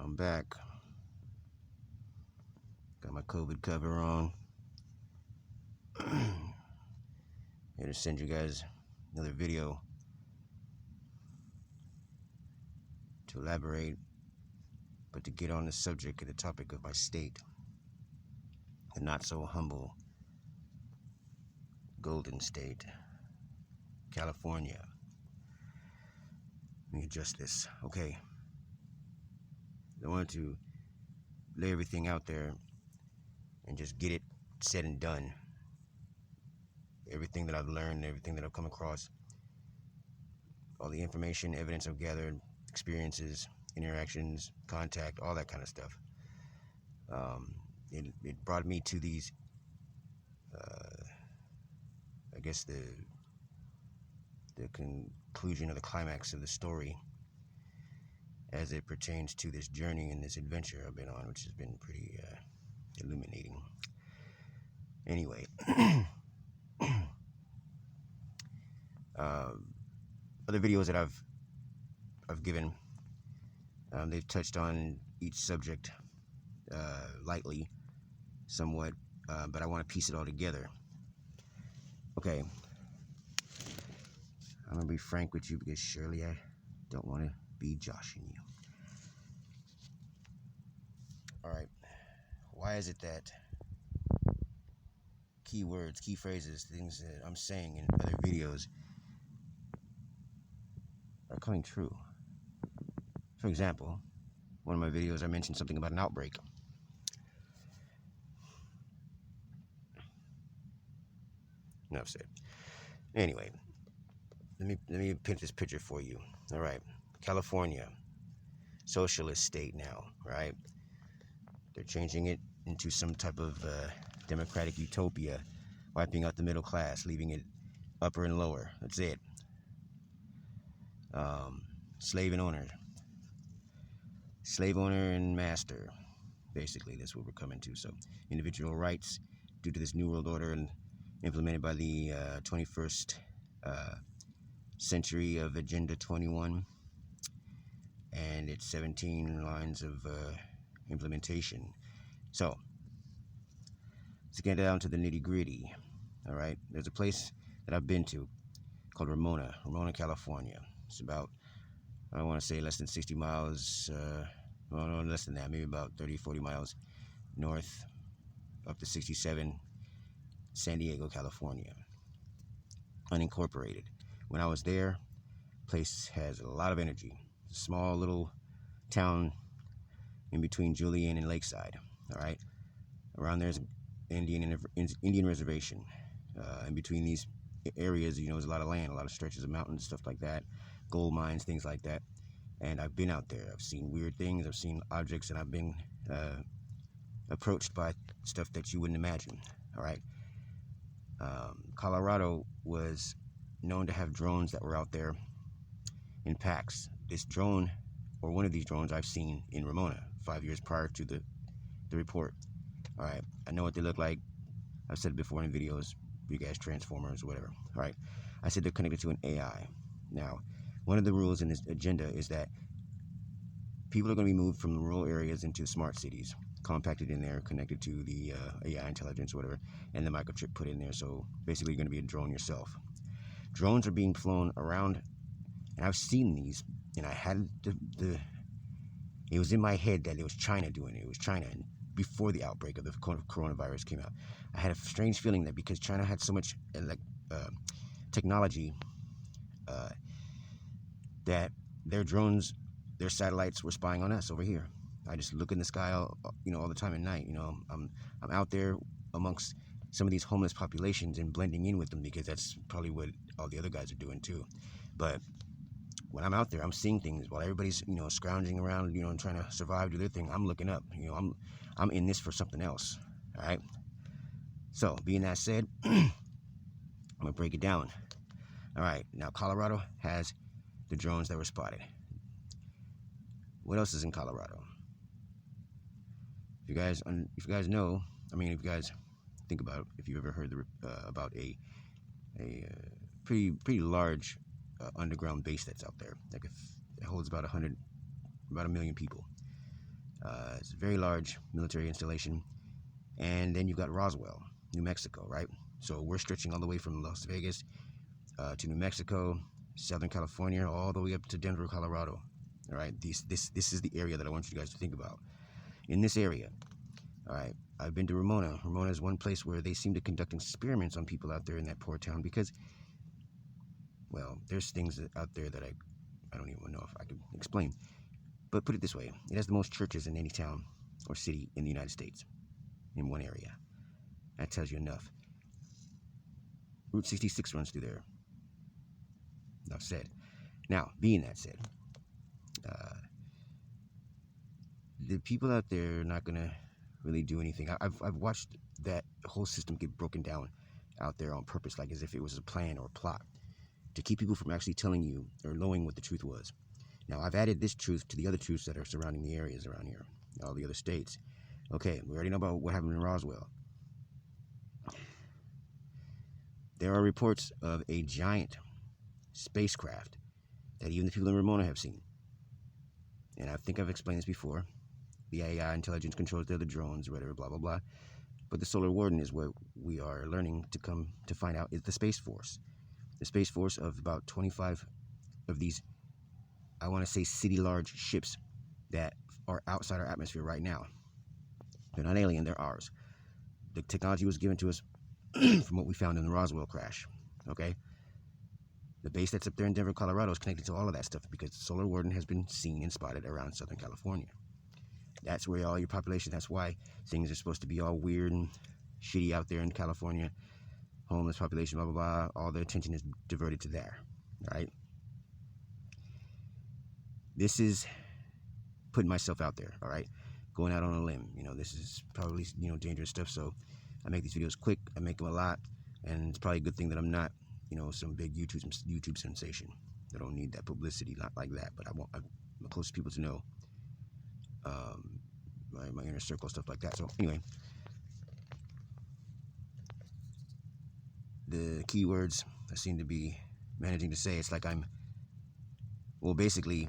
I'm back. Got my COVID cover on. Here to send you guys another video to elaborate, but to get on the subject of the topic of my state, the not so humble Golden State, California. Let me adjust this. Okay. I wanted to lay everything out there and just get it said and done. Everything that I've learned, everything that I've come across, all the information, evidence I've gathered, experiences, interactions, contact, all that kind of stuff. It brought me to these, I guess the conclusion or the climax of the story as it pertains to this journey and this adventure I've been on, which has been pretty illuminating. Anyway, other videos that I've given, they've touched on each subject lightly, somewhat, but I want to piece it all together. Okay, I'm gonna be frank with you because surely I don't want to be joshing you. All right, why is it that keywords, key phrases, things that I'm saying in other videos are coming true? For example, one of my videos I mentioned something about an outbreak. Enough said. Anyway, let me paint this picture for you. All right, California, socialist state now, right? They're changing it into some type of democratic utopia, wiping out the middle class, leaving it upper and lower. That's it. Slave owner and master. Basically, that's what we're coming to. So, individual rights due to this New World Order and implemented by the 21st century of Agenda 21 and its 17 lines of implementation. So, let's get down to the nitty-gritty. All right, there's a place that I've been to called Ramona, California. It's about, I want to say, less than 60 miles, well, no, less than that, maybe about 30, 40 miles north, up to 67, San Diego, California. Unincorporated. When I was there, place has a lot of energy. It's a small little town in between Julian and Lakeside. All right, around there's an Indian reservation. In between these areas, you know, there's a lot of land, a lot of stretches of mountains, stuff like that, gold mines, things like that. And I've been out there. I've seen weird things. I've seen objects, and I've been approached by stuff that you wouldn't imagine. All right. Colorado was known to have drones that were out there in packs. This drone, or one of these drones, I've seen in Ramona 5 years prior to the report. All right, I know what they look like. I've said it before in videos, you guys, transformers, whatever. All right, I said they're connected to an AI. Now, one of the rules in this agenda is that people are going to be moved from the rural areas into smart cities, compacted in there, connected to the AI intelligence, whatever, and the microchip put in there. So basically, you're going to be a drone yourself. Drones are being flown around, and I've seen these, and I had it was in my head that it was China doing it. It was China, and before the outbreak of the coronavirus came out, I had a strange feeling that because China had so much technology, that their drones, their satellites were spying on us over here. I just look in the sky, all the time at night. I'm out there amongst some of these homeless populations and blending in with them because that's probably what all the other guys are doing too. But when I'm out there, I'm seeing things while everybody's scrounging around, and trying to survive, do their thing. I'm looking up. I'm in this for something else. All right. So, being that said, I'm gonna break it down. All right. Now, Colorado has the drones that were spotted. What else is in Colorado? If you guys know, if you guys think about it, if you've ever heard about a pretty large underground base that's out there, it holds about 1 million people. It's a very large military installation. And then you've got Roswell, New Mexico, right? So we're stretching all the way from Las Vegas to New Mexico, Southern California, all the way up to Denver, Colorado. All right, this is the area that I want you guys to think about. In this area, all right, I've been to Ramona. Ramona is one place where they seem to conduct experiments on people out there in that poor town because, well, there's things out there that I don't even know if I can explain. But put it this way, it has the most churches in any town or city in the United States in one area. That tells you enough. Route 66 runs through there. Enough said. Now, being that said, the people out there are not going to really do anything. I've watched that whole system get broken down out there on purpose, like as if it was a plan or a plot to keep people from actually telling you or knowing what the truth was. Now, I've added this truth to the other truths that are surrounding the areas around here, all the other states. Okay, we already know about what happened in Roswell. There are reports of a giant spacecraft that even the people in Ramona have seen. And I think I've explained this before. The AI intelligence controls the other drones, whatever, blah, blah, blah. But the Solar Warden is what we are learning to come to find out is the Space Force. The Space Force of about 25 of these, I want to say, city-large ships that are outside our atmosphere right now. They're not alien, they're ours. The technology was given to us from what we found in the Roswell crash, okay? The base that's up there in Denver, Colorado is connected to all of that stuff because the Solar Warden has been seen and spotted around Southern California. That's where all your population, that's why things are supposed to be all weird and shitty out there in California. Homeless population, blah, blah, blah. All the attention is diverted to there, all right? This is putting myself out there, all right? Going out on a limb. You know, this is probably, dangerous stuff, so I make these videos quick. I make them a lot, and it's probably a good thing that I'm not, some big YouTube sensation. I don't need that publicity, not like that, but I want the closest people to know my inner circle, stuff like that. So anyway, the keywords I seem to be managing to say, it's like I'm, well, basically